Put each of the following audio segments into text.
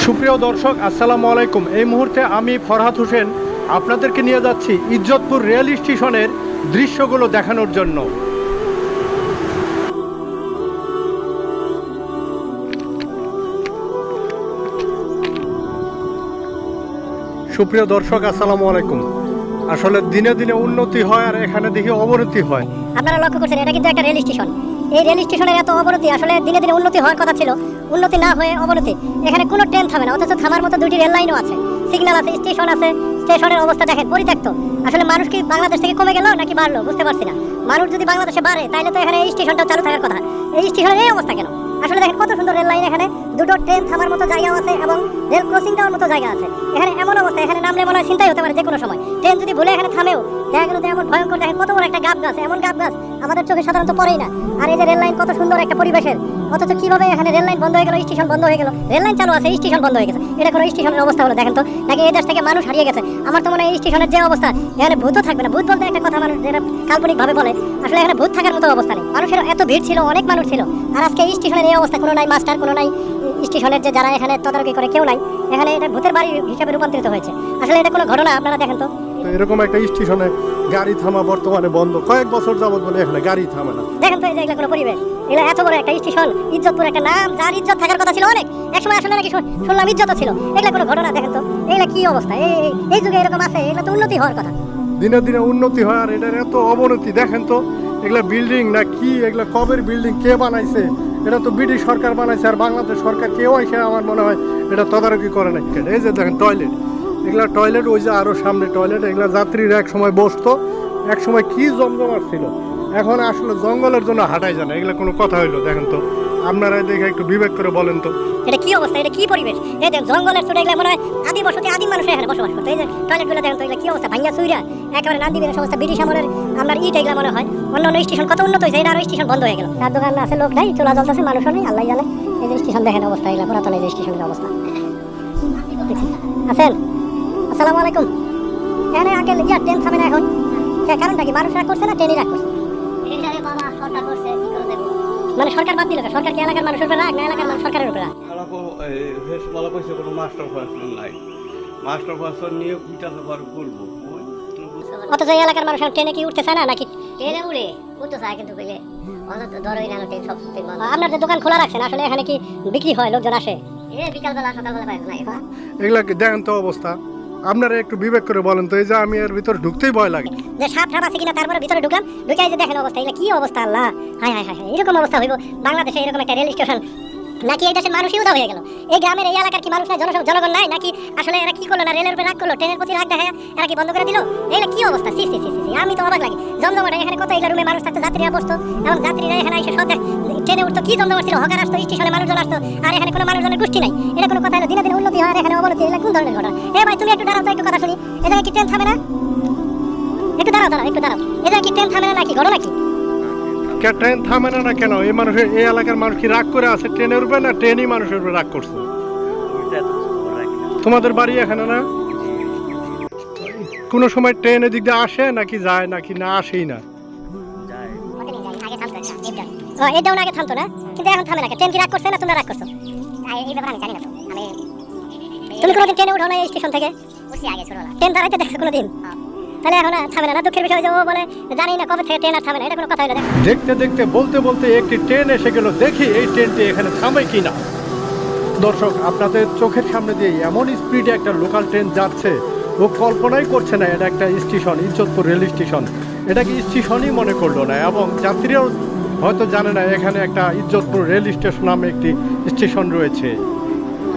সুপ্রিয় দর্শক, আসসালামু আলাইকুম। এই মুহূর্তে আমি ফরহাদ হোসেন আপনাদেরকে নিয়ে যাচ্ছি ইজ্জতপুর রেল স্টেশনের দৃশ্যগুলো দেখানোর জন্য। সুপ্রিয় দর্শক, আসসালামু আলাইকুম। আসলে দিনে দিনে উন্নতি হয় আর এখানে দেখি অবনতি হয়। আপনারা লক্ষ্য করছেন এটা কিন্তু একটা রেল স্টেশন। এই রেল স্টেশনের এত অবনতি, আসলে দিনে দিনে উন্নতি হওয়ার কথা ছিল, উন্নতি না হয়ে অবনতি। এখানে কোনো ট্রেন থামে না, অথচ থামার মতো দুটি রেল লাইনও আছে, সিগন্যাল আছে, স্টেশন আছে। স্টেশনের অবস্থা দেখেন, পরিত্যক্ত। আসলে মানুষ কি বাংলাদেশ থেকে কমে গেল নাকি বাড়লো বুঝতে পারছি না। মানুষ যদি বাংলাদেশে বাড়ে তাহলে তো এখানে এই স্টেশনটা চালু থাকার কথা। এই স্টেশনের এই অবস্থা কেন? আসলে দেখেন কত সুন্দর রেল লাইন, এখানে দুটো ট্রেন থামার মতো জায়গাও আছে এবং রেল ক্রসিং দেওয়ার মতো জায়গা আছে। এখানে এমন অবস্থা, এখানে নামলে মনে হয় চিন্তাই হতে পারে যে কোনো সময় ট্রেন যদি ভুলে এখানে থামেও দেখা গেল যে এমন ভয়ঙ্কর। দেখেন কত বড় একটা গাব গাছ, এমন গাব গাছ আমাদের চোখে সাধারণত পড়েই না। আর এই যে রেল লাইন কত সুন্দর একটা পরিবেশের, অথচ কিভাবে এখানে রেল লাইন বন্ধ হয়ে গেল, স্টেশন বন্ধ হয়ে গেল। রেল লাইন চালু আছে, স্টেশন বন্ধ হয়ে গেছে। এটা কোনো স্টেশনের অবস্থা হলো? দেখেন তো, নাকি এই দেশ থেকে মানুষ হারিয়ে গেছে? আমার তো মনে হয় এই স্টেশনের যে অবস্থা, এখানে ভূতও থাকবে না। ভূত বলতে একটা কথা মানুষ যেটা কাল্পনিক ভাবে বলে, আসলে এখানে ভূত থাকার মতো অবস্থা নেই। মানুষের এত ভিড় ছিল, অনেক মানুষ ছিল, আর আজকে এই স্টেশনের এই অবস্থা। কোনো নাই মাস্টার, কোনো নাই স্টেশনের যে যারা এখানে তদারকি করে, কেউ নাই। এখানে এটা ভূতের বাড়ি হিসাবে রূপান্তরিত হয়েছে। আসলে এটা কোনো ঘটনা? আপনারা দেখেন তো, এরকম একটা স্টেশনে গাড়ি থামা বর্তমানে বন্ধ, কয়েক বছর যাবত বলে এখানে গাড়ি থামে না। দেখেন তো এই যে এগুলো কোনো পরিবেশ, এগুলো এত বড় একটা স্টেশন, ইজ্জতপুর একটা নাম, যার ইজ্জত থাকার কথা ছিল অনেক একসময়, আসলে নাকি শুনলাম ইজ্জত ছিল। এগুলো কোনো ঘটনা? দেখেন তো এগুলো কি অবস্থা। এই যুগে এরকম আছে, এগুলো তো উন্নতি হওয়ার কথা। দিনে দিনে উন্নতি হয় আর এটার এত অবনতি। দেখেন তো এগুলা বিল্ডিং না কি, এগুলা কবের বিল্ডিং, কে বানাইছে? এটা তো ব্রিটিশ সরকার বানাইছে, আর বাংলাদেশ সরকার কেউ এসে আমার মনে হয় এটা তদারকি করে না। এই যে দেখেন টয়লেট, এগুলা টয়লেট, ওই যে আরো সামনে টয়লেট। এগুলা যাত্রীরা এক সময় বসতো, এক সময় কি জমজমাট ছিল। এখন আসলে জঙ্গলের জন্য হাঁটাই যায় না। এগুলা কোনো কথা হইলো? দেখেন তো, আপনারা দেখে একটু বিবেক করে বলেন তো এটা কি অবস্থা, এটা কি পরিবেশ? এই যে জঙ্গলের ছোট, এগুলো মনে হয় আদি বসতি, আদিম মানুষ এখানে বসবাস করতো। এই যে টয়লেটগুলো দেখেন তো, এগুলো কি অবস্থা, ভাঙ্গা চুইরা একেবারে নান্দিবের সমস্ত ব্রিটিশ আমলের আপনার ইট। এগুলো মনে হয় অন্য অন্য স্টেশন কত উন্নত হয়েছে, এটা আরো স্টেশন বন্ধ হয়ে গেল। তার দোকান আছে, লোক নাই, চোলা জ্বলতেছে, মানুষও নেই, আল্লাহ জানে। এই যে স্টেশন দেখেন অবস্থা, এগুলো পুরাতন এই যে স্টেশনের অবস্থা। আছেন? আসসালামু আলাইকুম। এখানে আগে ট্রেন থামে না এখন, কারণটা কি? মানুষ রাগ করছে না ট্রেনই রাগ করছে? মানে সরকার বাদ দিল, সরকার কি এলাকার মানুষের উপরে রাগ না এলাকার মানুষ সরকারের উপরে রাগ? বলা কইছে কোনো মাস্টার পার্সন নাই, মাস্টার পার্সন নিয়ে পিটাতে পার করবো। অথচ এই এলাকার মানুষ ট্রেনে কি উঠতে চায় না নাকি? ট্রেনে উড়ে উঠতে চায়, কিন্তু পেলে ধরোই না ট্রেন সব। আপনার যে দোকান খোলা রাখছেন, আসলে এখানে কি বিক্রি হয়, লোকজন আসে? বিকালবেলা সকালবেলা নাই। এগুলা দেখেন তো অবস্থা। আপনারা একটু বিবেক করে বলেন তো, এই যে আমি এর ভিতর ঢুকতেই ভয় লাগে যে সাপ ঠাপ আছে কিনা, তারপরে ভিতরে ঢুকলাম, ঢুকে যে দেখেন অবস্থা, এগুলো কি অবস্থা, আল্লাহ হায় হায় হায়। এরকম অবস্থা হইব বাংলাদেশে? এরকম একটা রেল স্টেশন নাকি এই দেশের মানুষই উদা হয়ে গেল? এই গ্রামের এই এলাকার কি মানুষ নাই, জনগণ নাই নাকি? আসলে এরা কি করলো না, রেলের উপরে রাগ করলো, ট্রেনের প্রতি রাগ দেখায় এরা কি বন্ধ করে দিল? এগুলো কি অবস্থা? সি সি সি সি, আমি তো অবাক লাগে। জমজমাটা এখানে কত, এগুলো রুমে মানুষ থাকতো, যাত্রীরা বসতো, এবং যাত্রীরা এখানে এসে সব ট্রেনে উঠতো, কি জমজমাট ছিল। হকার আসতো, স্টেশনে মানুষজন আসতো, আর এখানে কোনো মানুষজনের গোষ্ঠী নাই। এটা কোনো কথা হলো? দিনে দিনে উন্নতি হয় আর এখানে অবনতি, এগুলো কোন ধরনের ঘটনা? ভাই তুমি একটু দাঁড়াও তো, একটু কথা শুনি। এ জায়গায় কি ট্রেন থামে না? একটু দাঁড়াও দাঁড়াও, একটু দাঁড়াও। এ জায়গায় কি ট্রেন থামে না নাকি? ঘটনা কি? ট্রেন থামে না কেন? এই মানুষের, এই এলাকার মানুষ কি রাগ করে আছে ট্রেনের উপরে, না ট্রেনই মানুষের উপরে রাগ করছে? তোমাদের বাড়ি এখানে না? কোন সময় ট্রেন এদিক দিয়ে আসে নাকি যায়, নাকি না আসেই না? এটাও আগে থামতো না, কিন্তু এখন থামে না। ট্রেন কি রাগ করছে না তোমরা রাগ করছো? এই ব্যাপারে আমি জানি না। তো তুমি কোনোদিন ট্রেনে উঠো না এই স্টেশন থেকে? ট্রেন দাঁড়াইতে দেখছো কোনোদিন? তাহলে এখন থামে না? দুঃখের বিষয় যে ও বলে জানি না কবে থেকে ট্রেন আর থামে না, এটা কোনো কথা হলো? দেখতে দেখতে বলতে বলতে একটি ট্রেন এসে গেল, দেখি এই ট্রেনটি এখানে থামে কিনা। দর্শক, আপনাদের চোখের সামনে দিয়ে এমন স্পিডে একটা লোকাল ট্রেন যাচ্ছে, ও কল্পনাই করছে না এটা একটা স্টেশন, ইজ্জতপুর রেল স্টেশন। এটা কি স্টেশনই মনে করলো না, এবং যাত্রীরাও হয়তো জানে না এখানে একটা ইজ্জতপুর রেল স্টেশন নামে একটি স্টেশন রয়েছে।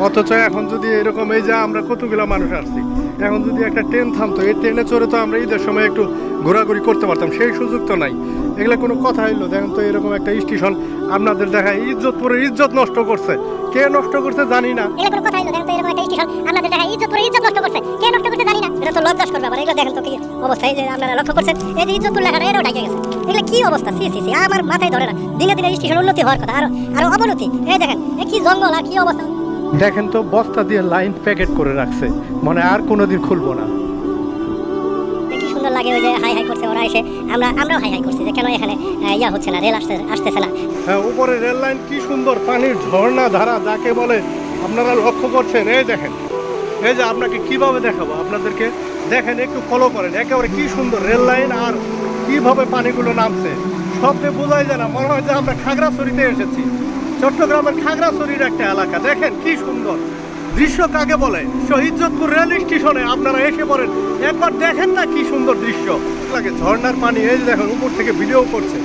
অথচ এখন যদি এরকম, এই যে আমরা কতগুলো মানুষ আসছি, এখন যদি একটা ট্রেন থামতো, এই ট্রেনে চড়ে তো আমরা ঈদের সময় একটু ঘোরাঘুরি করতে পারতাম, সেই সুযোগ তো নাই। এগুলো কোনো কথা হইলো? দেখেন তো এরকম একটা স্টেশন আপনাদের দেখায় ইজ্জতপুরের ইজ্জত নষ্ট করছে। কে নষ্ট করছে জানি না। এটা কোনো কথা হইলো? দেখেন তো এরকম একটা স্টেশন আপনাদের দেখায় ইজ্জতপুরের ইজ্জত নষ্ট করছে। কে নষ্ট করছে জানি না। এটা তো লজ্জাস্কর ব্যাপার। এগুলো দেখেন তো কি অবস্থা, এই যে আপনারা লক্ষ্য করছেন, এই যে ইজ্জতপুর লেখাটা এটাও ঢাকে গেছে। এগুলো কি অবস্থা? সি সি সি, আমার মাথায় ধরে না। দিনে দিনে স্টেশন উন্নতি হওয়ার কথা, আরো অবনতি। এই দেখেন কি জঙ্গল আর কি অবস্থা। দেখেন তো বস্তা দিয়ে লাইন প্যাকেট করে রাখছে, মানে আর কোনোদিন খুলবো না। কি সুন্দর লাগে, ওই যে হাই হাই করছে ওরা এসে, আমরাও হাই হাই করছি যে কেন এখানে ইয়া হচ্ছে না, রেল আসতেছে না। হ্যাঁ, উপরে রেল লাইন কি সুন্দর, পানির ঝর্ণা ধারা যাকে বলে, আপনারা লক্ষ্য করছেন, এই দেখেন, এই যে আপনাকে কিভাবে দেখাবো আপনাদেরকে, দেখেন একটু ফলো করেন, একেবারে কি সুন্দর রেল লাইন আর কিভাবে পানিগুলো নামছে, শব্দে বোঝাই যায় না, মনে হয় যে আমরা খাগড়াছড়িতে এসেছি। চট্টগ্রামের খাগড়াছড়ির একটা এলাকা, দেখেন কি সুন্দর দৃশ্য কাকে বলে। শহীদজোধপুর রেল স্টেশনে আপনারা এসে পড়েন, একবার দেখেন না কি সুন্দর দৃশ্য লাগে। ঝর্ণার পানি, এই যে দেখেন উপর থেকে ভিডিও করছে,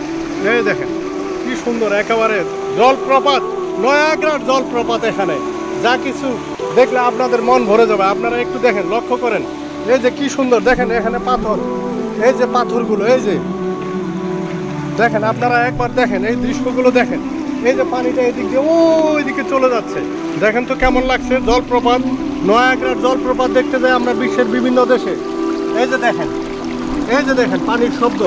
এই দেখেন কি সুন্দর একেবারে জলপ্রপাত, নয়াগ্রার জলপ্রপাত। এখানে যা কিছু দেখলে আপনাদের মন ভরে যাবে। আপনারা একটু দেখেন, লক্ষ্য করেন, এই যে কি সুন্দর, দেখেন এখানে পাথর, এই যে পাথরগুলো, এই যে দেখেন, আপনারা একবার দেখেন এই দৃশ্যগুলো দেখেন, এই যে পানিটা এদিক দিয়ে ওইদিকে চলে যাচ্ছে, দেখেন তো কেমন লাগছে। জলপ্রপাত, নয়াগ্রার জলপ্রপাত দেখতে যাই আমরা বিশ্বের বিভিন্ন দেশে। এই যে দেখেন, এই যে দেখেন পানির শব্দ,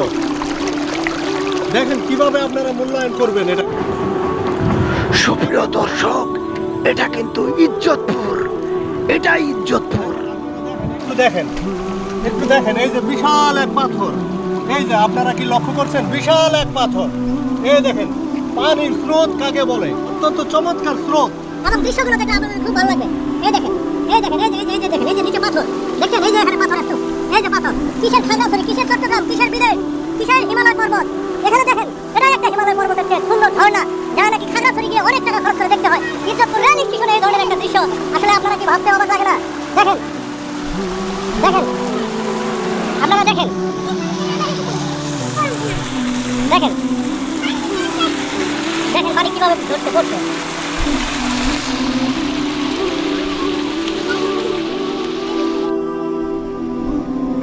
দেখেন কিভাবে আপনারা মূল্যায়ন করবেন এটা। সুপ্রিয় দর্শক, এটা কিন্তু ইজ্জতপুর, এটাই ইজ্জতপুর। একটু দেখেন, একটু দেখেন, এই যে বিশাল এক পাথর, এই যে আপনারা কি লক্ষ্য করছেন, বিশাল এক পাথর। এই দেখেন পানির স্রোত কাকে বলে, অত্যন্ত চমৎকার স্রোত। এখন দৃশ্যগুলো দেখলে আপনাদের খুব ভালো লাগবে। এই দেখেন, এই দেখেন, এই যে দেখেন, এই যে নিচে পাথর দেখছেন, এই যে এখানে পাথর আছে, এই যে পাথর, কিসের খাগড়াছড়ি, কিসের চট্টগ্রাম, কিসের বিদেশ, কিসের হিমালয় পর্বত। এখানে দেখেন, এটাই একটা হিমালয় পর্বতের চেয়ে সুন্দর ঝর্ণা, যা নাকি খাগড়াছড়ি গিয়ে অনেক টাকা খরচ করে দেখতে হয়। ইজ্জতপুর রেল স্টেশনে এই ধরনের একটা দৃশ্য আসলে আপনারা কি ভাবতে অবাক লাগে না? দেখেন, দেখেন, আপনারা দেখেন, দেখেন, দেখেন পানি কিভাবে ধরতে পড়ছে।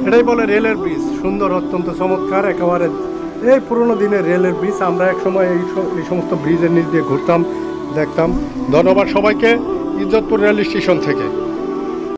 এটাই বলে রেলের ব্রিজ, সুন্দর, অত্যন্ত চমৎকার একেবারে। এই পুরোনো দিনের রেলের ব্রিজ, আমরা এক সময় এই সমস্ত ব্রিজের নিচ দিয়ে ঘুরতাম, দেখতাম। ধন্যবাদ সবাইকে ইজ্জতপুর রেল স্টেশন থেকে।